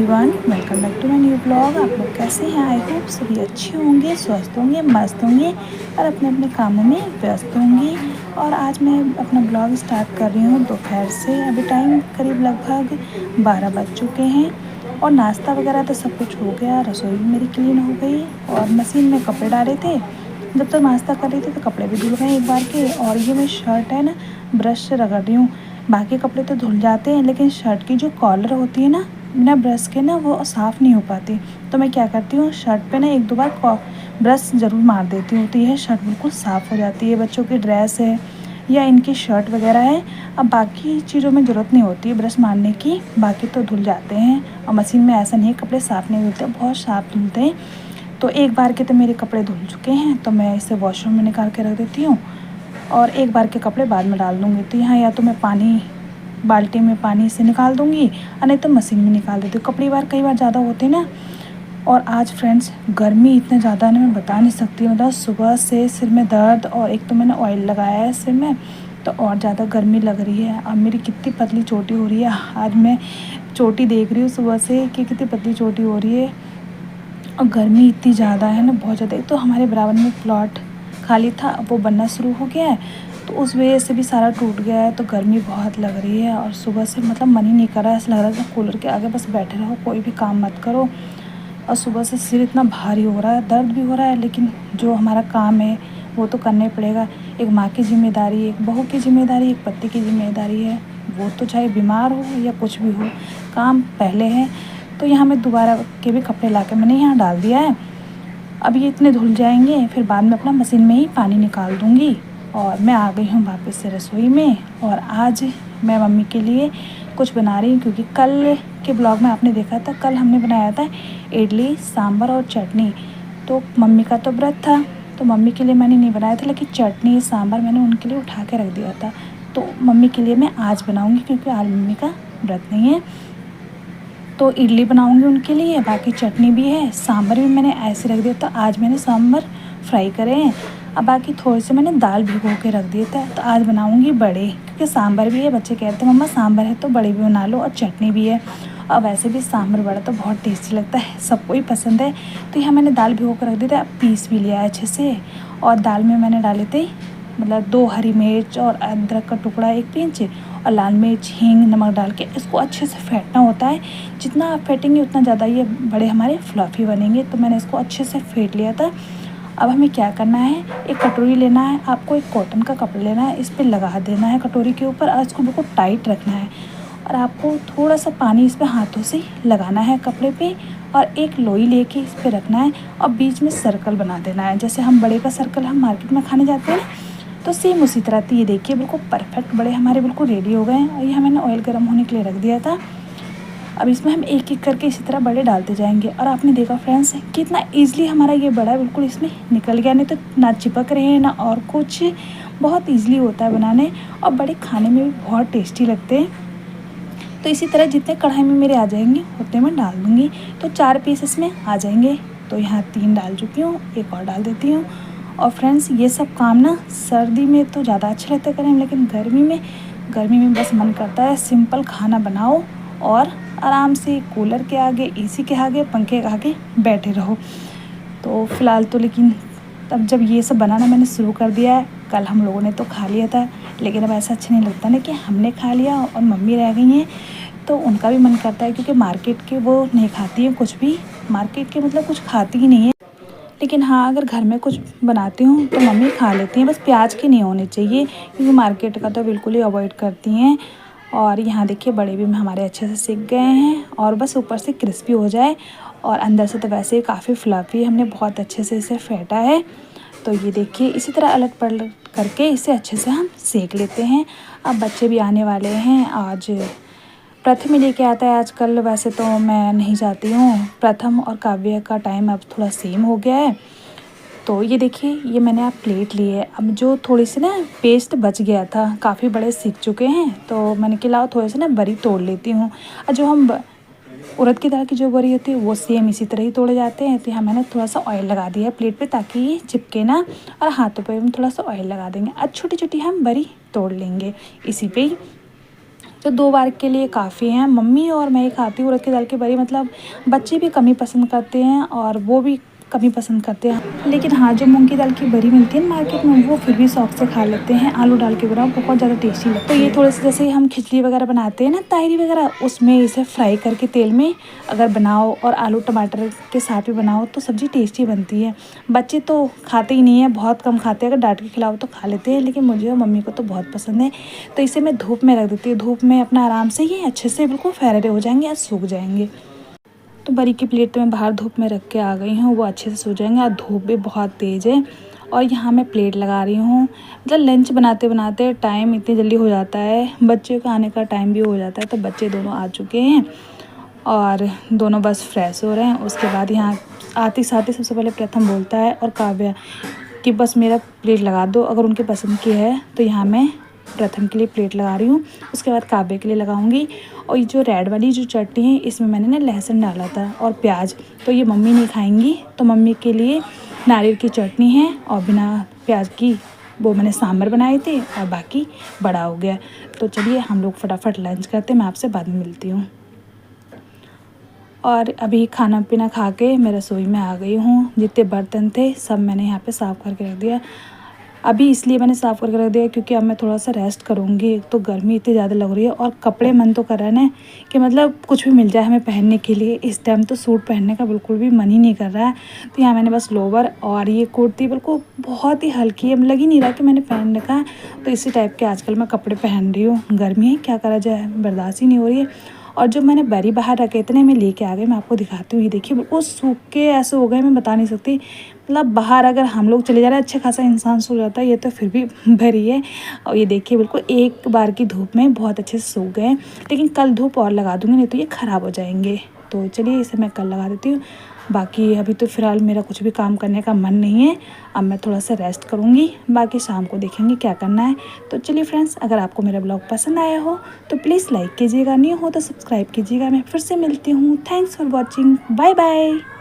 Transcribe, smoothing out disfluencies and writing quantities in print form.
Everyone, welcome back to my new blog. आप लोग कैसे हैं? आई होप सभी अच्छे होंगे, स्वस्थ होंगे, मस्त होंगे और अपने अपने कामों में व्यस्त होंगे। और आज मैं अपना ब्लॉग स्टार्ट कर रही हूँ दोपहर से। अभी टाइम करीब लगभग 12 बज चुके हैं और नाश्ता वगैरह तो सब कुछ हो गया। रसोई भी मेरी क्लीन हो गई और मशीन में कपड़े डाले थे। जब तक नाश्ता कर रही थी तो कपड़े भी धुल गए एक बार के। और ये मेरी शर्ट है ना, ब्रश से रगड़ रही हूँ। बाकी कपड़े तो धुल जाते हैं लेकिन शर्ट की जो कॉलर होती है ना, बिना ब्रश के ना वो साफ़ नहीं हो पाती। तो मैं क्या करती हूँ, शर्ट पे ना एक दो बार ब्रश ज़रूर मार देती हूँ, तो यह शर्ट बिल्कुल साफ़ हो जाती है। बच्चों की ड्रेस है या इनकी शर्ट वगैरह है, अब बाकी चीज़ों में ज़रूरत नहीं होती है ब्रश मारने की, बाकी तो धुल जाते हैं। और मशीन में ऐसा नहीं है कपड़े साफ़ नहीं धुलते, बहुत साफ़ धुलते हैं। तो एक बार के तो मेरे कपड़े धुल चुके हैं, तो मैं इसे वॉशरूम में निकाल के रख देती हूँ और एक बार के कपड़े बाद में डाल दूँगी। तो यहाँ या तो मैं पानी बाल्टी में पानी से निकाल दूँगी और नहीं तो मशीन में निकाल देती हूँ। कपड़े बार कई बार ज़्यादा होते हैं ना। और आज फ्रेंड्स गर्मी इतने ज़्यादा ना, मैं बता नहीं सकती। मतलब सुबह से सिर में दर्द, और एक तो मैंने ऑयल लगाया है सिर में, तो और ज़्यादा गर्मी लग रही है। अब मेरी कितनी पतली चोटी हो रही है, आज मैं चोटी देख रही हूँ सुबह से कि कितनी पतली चोटी हो रही है। और गर्मी इतनी ज़्यादा है ना, बहुत ज़्यादा। एक तो हमारे बराबर में प्लॉट खाली था, अब वो बनना शुरू हो गया है, तो उस वजह से भी सारा टूट गया है। तो गर्मी बहुत लग रही है और सुबह से मतलब मन ही नहीं कर रहा है। ऐसा लग रहा है कूलर के आगे बस बैठे रहो, कोई भी काम मत करो। और सुबह से सिर इतना भारी हो रहा है, दर्द भी हो रहा है, लेकिन जो हमारा काम है वो तो करना ही पड़ेगा। एक माँ की जिम्मेदारी, एक बहू की जिम्मेदारी, एक पति की जिम्मेदारी है। वो तो चाहे बीमार हो या कुछ भी हो, काम पहले है। तो यहाँ मैं दोबारा के भी कपड़े ला के मैंने यहाँ डाल दिया है। अब ये इतने धुल जाएंगे, फिर बाद में अपना मशीन में ही पानी निकाल दूँगी। और मैं आ गई हूँ वापस से रसोई में, और आज मैं मम्मी के लिए कुछ बना रही हूँ, क्योंकि कल के ब्लॉग में आपने देखा था, कल हमने बनाया था इडली सांभर और चटनी। तो मम्मी का तो व्रत था, तो मम्मी के लिए मैंने नहीं बनाया था, लेकिन चटनी सांभर मैंने उनके लिए उठा के रख दिया था। तो मम्मी के लिए मैं आज बनाऊँगी, क्योंकि आज मम्मी का व्रत नहीं है। तो इडली बनाऊंगी उनके लिए, बाकी चटनी भी है, सांभर भी मैंने ऐसे रख दिया था। आज मैंने सांभर फ्राई करे हैं, अब बाकी थोड़े से मैंने दाल भिगो के रख दिया था। तो आज बनाऊंगी बड़े, क्योंकि सांभर भी है। बच्चे कहते हैं मम्मा सांभर है तो बड़े भी बना लो, और चटनी भी है। और वैसे भी सांभर बड़ा तो बहुत टेस्टी लगता है, सबको ही पसंद है। तो यहाँ मैंने दाल भिगो कर रख दिया था, पीस भी लिया है अच्छे से। और दाल में मैंने डाले थे मतलब 2 हरी मिर्च और अदरक का टुकड़ा 1 पिंच, और लाल मिर्च, हींग, नमक डाल के इसको अच्छे से फेंटना होता है। जितना आप फेंटेंगे उतना ज़्यादा ये बड़े हमारे फ्लफ़ी बनेंगे। तो मैंने इसको अच्छे से फेंट लिया था। अब हमें क्या करना है, एक कटोरी लेना है, आपको एक कॉटन का कपड़ा लेना है, इस पर लगा देना है कटोरी के ऊपर, और इसको बिल्कुल टाइट रखना है। और आपको थोड़ा सा पानी इस पर हाथों से लगाना है कपड़े पे, और एक लोई लेके इस पर रखना है, और बीच में सर्कल बना देना है। जैसे हम बड़े का सर्कल हम मार्केट में खाने जाते हैं ना, तो सेम उसी तरह। तो ये देखिए बिल्कुल परफेक्ट बड़े हमारे बिल्कुल रेडी हो गए हैं। और ये मैंने ऑयल गर्म होने के लिए रख दिया था। अब इसमें हम एक एक करके इसी तरह बड़े डालते जाएंगे। और आपने देखा फ्रेंड्स कितना ईजिली हमारा ये बड़ा बिल्कुल इसमें निकल गया, नहीं तो ना चिपक रहे हैं ना और कुछ। बहुत ईजिली होता है बनाने, और बड़े खाने में भी बहुत टेस्टी लगते हैं। तो इसी तरह जितने कढ़ाई में मेरे आ जाएंगे उतने मैं डाल दूँगी। तो 4 पीस इसमें आ जाएंगे। तो यहाँ 3 डाल चुकी हूँ, एक और डाल देती हूँ। और फ्रेंड्स ये सब काम ना सर्दी में तो ज़्यादा अच्छा लगता है करने, लेकिन गर्मी में बस मन करता है सिंपल खाना बनाओ और आराम से कूलर के आगे, एसी के आगे, पंखे के आगे बैठे रहो। तो फ़िलहाल तो लेकिन तब जब ये सब बनाना मैंने शुरू कर दिया है, कल हम लोगों ने तो खा लिया था, लेकिन अब ऐसा अच्छा नहीं लगता ना कि हमने खा लिया और मम्मी रह गई हैं। तो उनका भी मन करता है, क्योंकि मार्केट के वो नहीं खाती हैं कुछ भी, मार्केट के मतलब कुछ खाती ही नहीं है। लेकिन हाँ, अगर घर में कुछ बनाती हूँ तो मम्मी खा लेती हैं, बस प्याज के नहीं होने चाहिए, क्योंकि मार्केट का तो बिल्कुल ही अवॉइड करती हैं। और यहाँ देखिए बड़े भी हमारे अच्छे से सिक गए हैं, और बस ऊपर से क्रिस्पी हो जाए, और अंदर से तो वैसे ही काफ़ी फ्लफ़ी हमने बहुत अच्छे से इसे फेंटा है। तो ये देखिए इसी तरह अलट पलट करके इसे अच्छे से हम सेक लेते हैं। अब बच्चे भी आने वाले हैं, आज प्रथम ही लेके आता है आजकल। वैसे तो मैं नहीं जाती हूँ, प्रथम और काव्य का टाइम अब थोड़ा सेम हो गया है। तो ये देखिए ये मैंने आप प्लेट ली है। अब जो थोड़ी सी ना पेस्ट बच गया था, काफ़ी बड़े सीख चुके हैं, तो मैंने कि लाओ थोड़े से ना बरी तोड़ लेती हूँ। और जो हम उड़द की दाल की जो बरी होती है वो सेम इसी तरह ही तोड़े जाते हैं। तो यहाँ मैंने थोड़ा सा ऑयल लगा दिया है प्लेट पे, ताकि ये चिपके ना, और हाथों पे हम थोड़ा सा ऑयल लगा देंगे। अब छोटी छोटी हम बरी तोड़ लेंगे इसी पे ही। तो 2 बार के लिए काफ़ी हैं। मम्मी और मैं ही खाती हूँ उड़द की दाल की बरी, मतलब बच्चे भी कम ही पसंद करते हैं और वो भी कम ही पसंद करते हैं। लेकिन हाँ, जो मूँग की दाल की बरी मिलती है ना मार्केट में, वो फिर भी शौक से खा लेते हैं। आलू डाल के बनाओ, बहुत ज़्यादा टेस्टी लगती है। तो ये थोड़े-से जैसे हम खिचड़ी वगैरह बनाते हैं ना, तायरी वगैरह, उसमें इसे फ्राई करके तेल में अगर बनाओ और आलू टमाटर के साथ भी बनाओ तो सब्ज़ी टेस्टी बनती है। बच्चे तो खाते ही नहीं हैं, बहुत कम खाते हैं। अगर डाँट के खिलाओ तो खा लेते हैं, लेकिन मुझे और मम्मी को तो बहुत पसंद है। तो इसे मैं धूप में रख देती हूँ। धूप में अपना आराम से ये अच्छे से बिल्कुल फैरे हो जाएँगे या सूख जाएँगे। तो बरी की प्लेट तो मैं बाहर धूप में रख के आ गई हूँ, वो अच्छे से सूख जाएँगे और धूप भी बहुत तेज़ है। और यहाँ मैं प्लेट लगा रही हूँ। मतलब लंच बनाते-बनाते टाइम इतनी जल्दी हो जाता है, बच्चे के आने का टाइम भी हो जाता है। तो बच्चे दोनों आ चुके हैं और दोनों बस फ्रेश हो रहे हैं। उसके बाद यहाँ आते-साथ ही सबसे पहले प्रथम बोलता है और काव्या कि बस मेरा प्लेट लगा दो। अगर उनके पसंद की है तो यहाँ मैं प्रथम के लिए प्लेट लगा रही हूँ, उसके बाद काव्य के लिए लगाऊंगी। और ये जो रेड वाली जो चटनी है, इसमें मैंने ना लहसुन डाला था और प्याज, तो ये मम्मी नहीं खाएंगी, तो मम्मी के लिए नारियल की चटनी है और बिना प्याज की वो मैंने सांभर बनाए थे और बाकी बड़ा हो गया। तो चलिए हम लोग फटाफट लंच करते हैं, मैं आपसे बाद में मिलती हूँ। और अभी खाना पीना खा के मैं रसोई में आ गई हूँ। जितने बर्तन थे सब मैंने यहाँ पे साफ़ करके रख दिया। अभी इसलिए मैंने साफ़ करके रख दिया क्योंकि अब मैं थोड़ा सा रेस्ट करूँगी। एक तो गर्मी इतनी ज़्यादा लग रही है और कपड़े मन तो कर रहा है ना कि मतलब कुछ भी मिल जाए हमें पहनने के लिए। इस टाइम तो सूट पहनने का बिल्कुल भी मन ही नहीं कर रहा है। तो यहाँ मैंने बस लोवर और ये कुर्ती बिल्कुल बहुत ही हल्की है, लग ही नहीं रहा कि मैंने पहन रखा है। तो इसी टाइप के आजकल मैं कपड़े पहन रही हूँ। गर्मी है, क्या करा जाए, बर्दाश्त ही नहीं हो रही है। और जो मैंने बरी बाहर रखे इतने मैं लेके आ गई, मैं आपको दिखाती हूँ। ये देखिए बिल्कुल सूख के ऐसे हो गए, मैं बता नहीं सकती। मतलब बाहर अगर हम लोग चले जा रहे हैं अच्छा खासा इंसान सूख जाता है, ये तो फिर भी भरी है। और ये देखिए बिल्कुल एक बार की धूप में बहुत अच्छे से सूख गए। लेकिन कल धूप और लगा दूँगी, नहीं तो ये ख़राब हो जाएंगे। तो चलिए इसे मैं कल लगा देती हूँ। बाकी अभी तो फ़िलहाल मेरा कुछ भी काम करने का मन नहीं है। अब मैं थोड़ा सा रेस्ट करूँगी, बाकी शाम को देखेंगे क्या करना है। तो चलिए फ्रेंड्स, अगर आपको मेरा ब्लॉग पसंद आया हो तो प्लीज़ लाइक कीजिएगा, नहीं हो तो सब्सक्राइब कीजिएगा। मैं फिर से मिलती हूँ। Thanks for watching, bye bye.